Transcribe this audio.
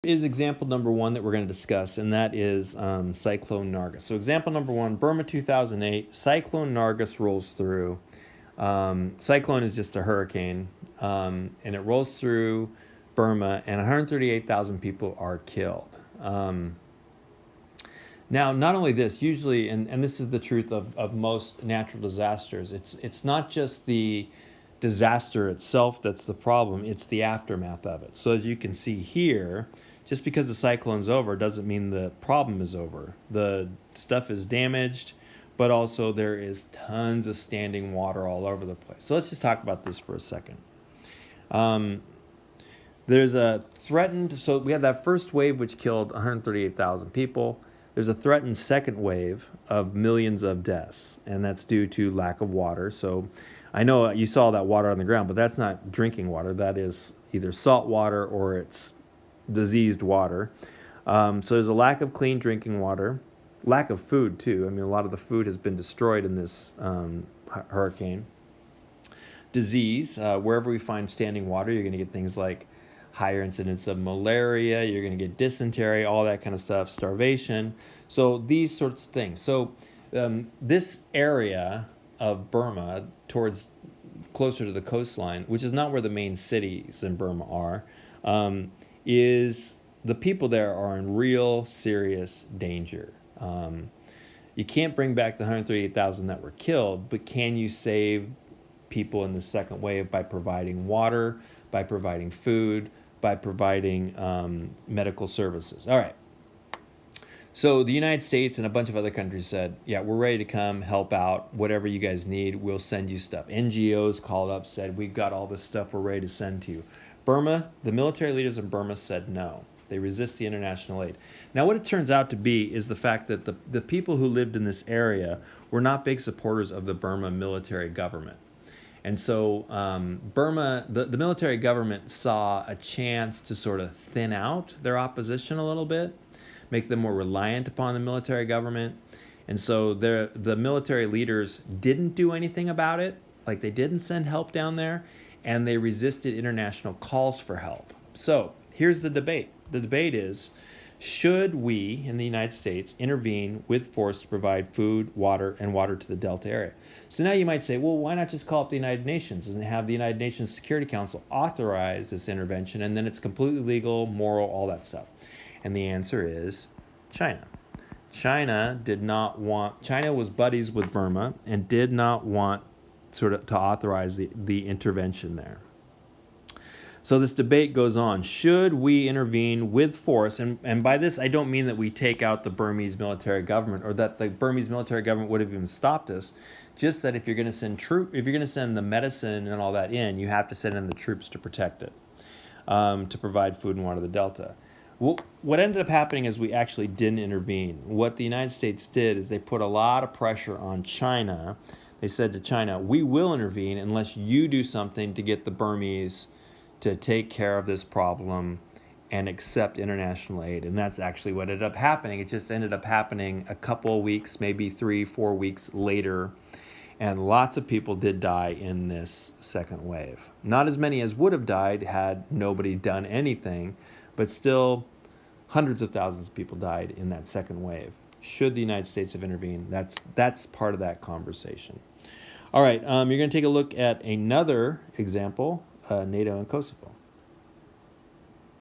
Is example number one that we're going to discuss, and that is Cyclone Nargis. So example number one, Burma 2008, Cyclone Nargis rolls through. Cyclone is just a hurricane, and it rolls through Burma, and 138,000 people are killed. Now, not only this, usually, and this is the truth of most natural disasters, it's not just the disaster itself that's the problem, it's the aftermath of it. So as you can see here, just because the cyclone's over doesn't mean the problem is over. The stuff is damaged, but also there is tons of standing water all over the place. So let's just talk about this for a second. There's a threatened, so we had that first wave which killed 138,000 people. There's a threatened second wave of millions of deaths, and that's due to lack of water. So I know you saw that water on the ground, but that's not drinking water. That is either salt water or it's diseased water. So there's a lack of clean drinking water, lack of food too. I mean, a lot of the food has been destroyed in this hurricane. Disease, wherever we find standing water, you're going to get things like higher incidence of malaria, you're going to get dysentery, all that kind of stuff, starvation. So these sorts of things. So this area of Burma towards closer to the coastline, which is not where the main cities in Burma are, is the people there are in real serious danger. You can't bring back the 138,000 that were killed, but can you save people in the second wave by providing water, by providing food, by providing medical services? All right. So the United States and a bunch of other countries said, yeah, we're ready to come help out. Whatever you guys need, we'll send you stuff. NGOs called up, said, we've got all this stuff we're ready to send to you. Burma, the military leaders in Burma said no. They resist the international aid. Now, what it turns out to be is the fact that the people who lived in this area were not big supporters of the Burma military government. And so Burma, the military government saw a chance to sort of thin out their opposition a little bit, make them more reliant upon the military government. And so the military leaders didn't do anything about it, like they didn't send help down there, and they resisted international calls for help. So here's the debate. The debate is, should we in the United States intervene with force to provide food, water, and water to the Delta area? So now you might say, well, why not just call up the United Nations and have the United Nations Security Council authorize this intervention, and then it's completely legal, moral, all that stuff? And the answer is China. China was buddies with Burma and did not want sort of to authorize the intervention there. So this debate goes on. Should we intervene with force? And by this, I don't mean that we take out the Burmese military government or that the Burmese military government would have even stopped us. Just that if you're going to send if you're going to send the medicine and all that in, you have to send in the troops to protect it, to provide food and water to the Delta. Well, what ended up happening is we actually didn't intervene. What the United States did is they put a lot of pressure on China. They said to China, we will intervene unless you do something to get the Burmese to take care of this problem and accept international aid. And that's actually what ended up happening. It just ended up happening a couple of weeks, maybe 3-4 weeks later. And lots of people did die in this second wave. Not as many as would have died had nobody done anything, but still hundreds of thousands of people died in that second wave. Should the United States have intervened? That's part of that conversation. All right, you're going to take a look at another example, NATO and Kosovo.